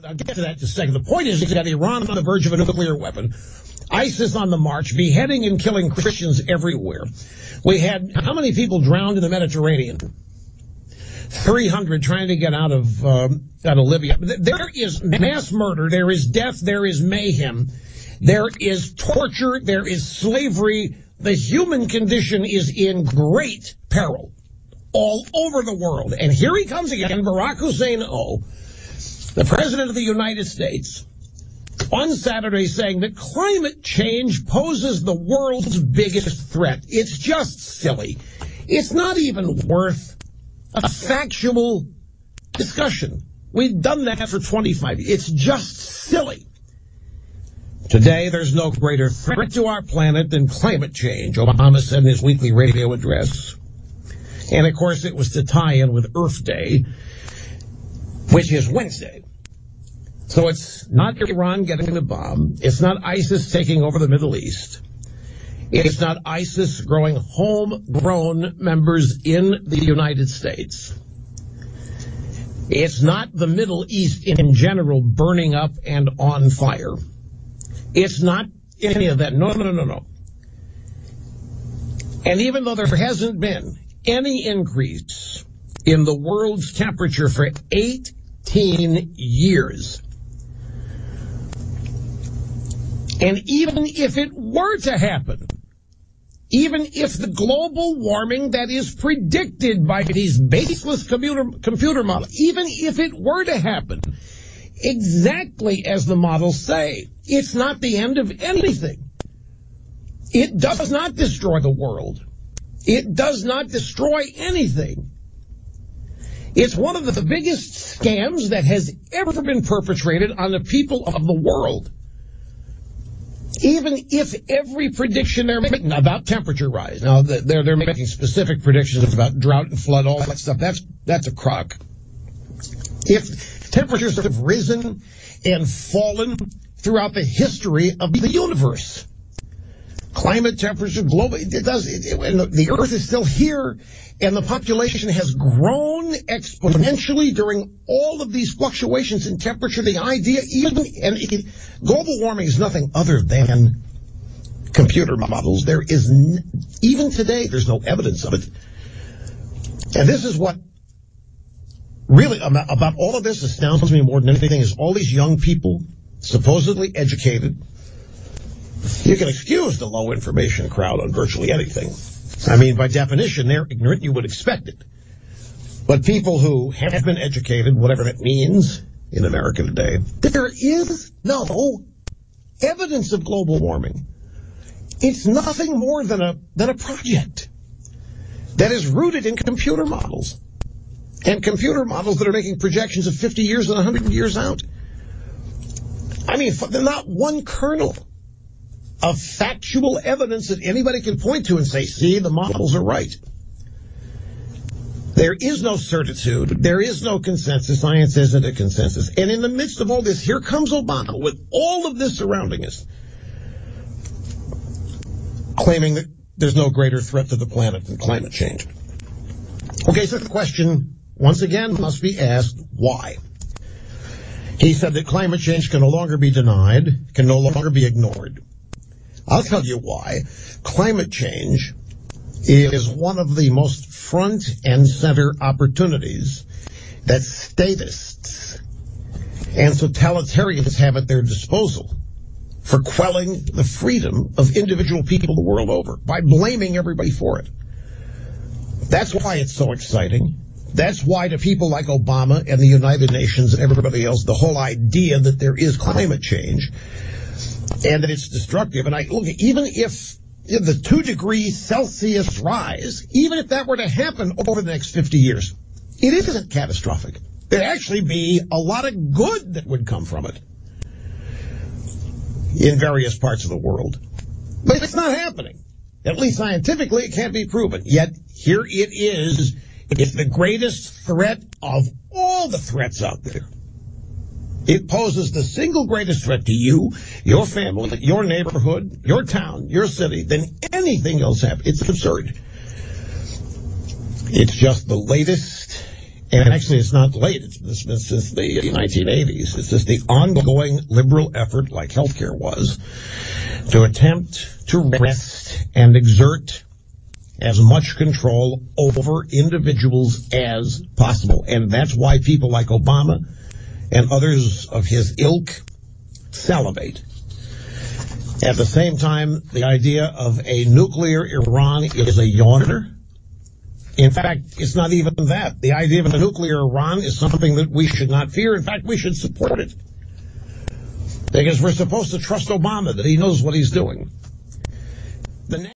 I'll get to that in a second. The point is that Iran on the verge of a nuclear weapon, ISIS on the march, beheading and killing Christians everywhere. We had how many people drowned in the Mediterranean? 300 trying to get out of Libya. There is mass murder, there is death, there is mayhem, there is torture, there is slavery. The human condition is in great peril all over the world. And here he comes again, Barack Hussein, the President of the United States, on Saturday saying that climate change poses the world's biggest threat. It's just silly. It's not even worth a factual discussion. We've done that for 25 years. It's just silly. Today, there's no greater threat to our planet than climate change, Obama said in his weekly radio address. And, of course, it was to tie in with Earth Day, which is Wednesday. So it's not Iran getting the bomb. It's not ISIS taking over the Middle East. It's not ISIS growing homegrown members in the United States. It's not the Middle East in general burning up and on fire. It's not any of that. No. And even though there hasn't been any increase in the world's temperature for 18 years, and even if it were to happen, even if the global warming that is predicted by these baseless computer models, even if it were to happen, exactly as the models say, it's not the end of anything. It does not destroy the world. It does not destroy anything. It's one of the biggest scams that has ever been perpetrated on the people of the world. Even if every prediction they're making about temperature rise, now they're making specific predictions about drought and flood, all that stuff, that's a crock. If temperatures have risen and fallen throughout the history of the universe, climate temperature, global, and the Earth is still here, and the population has grown exponentially during all of these fluctuations in temperature. The idea, global warming is nothing other than computer models. There is, even today, there's no evidence of it. And this is what really, about all of this astounds me more than anything, is all these young people, supposedly educated. You can excuse the low information crowd on virtually anything. I mean, by definition, they're ignorant. You would expect it. But people who have been educated, whatever that means in America today, there is no evidence of global warming. It's nothing more than a project that is rooted in computer models. And computer models that are making projections of 50 years and 100 years out. I mean, they're not one kernel of factual evidence that anybody can point to and say, see, the models are right. There is no certitude. There is no consensus. Science isn't a consensus. And in the midst of all this, here comes Obama with all of this surrounding us, claiming that there's no greater threat to the planet than climate change. Okay, so the question, once again, must be asked, why? He said that climate change can no longer be denied, can no longer be ignored. I'll tell you why. Climate change is one of the most front and center opportunities that statists and totalitarians have at their disposal for quelling the freedom of individual people the world over by blaming everybody for it. That's why it's so exciting. That's why to people like Obama and the United Nations and everybody else, the whole idea that there is climate change and that it's destructive. And look, even if the 2 degrees Celsius rise, even if that were to happen over the next 50 years, it isn't catastrophic. There'd actually be a lot of good that would come from it in various parts of the world. But it's not happening. At least scientifically, it can't be proven. Yet, here it is. It's the greatest threat of all the threats out there. It poses the single greatest threat to you, your family, your neighborhood, your town, your city, than anything else happens. It's absurd. It's just the latest And actually, it's not late. It's been since the 1980s. It's just the ongoing liberal effort, like healthcare was, to attempt to wrest and exert as much control over individuals as possible. And that's why people like Obama and others of his ilk salivate. At the same time, the idea of a nuclear Iran is a yawner. In fact, it's not even that. The idea of a nuclear Iran is something that we should not fear. In fact, we should support it. Because we're supposed to trust Obama, that he knows what he's doing.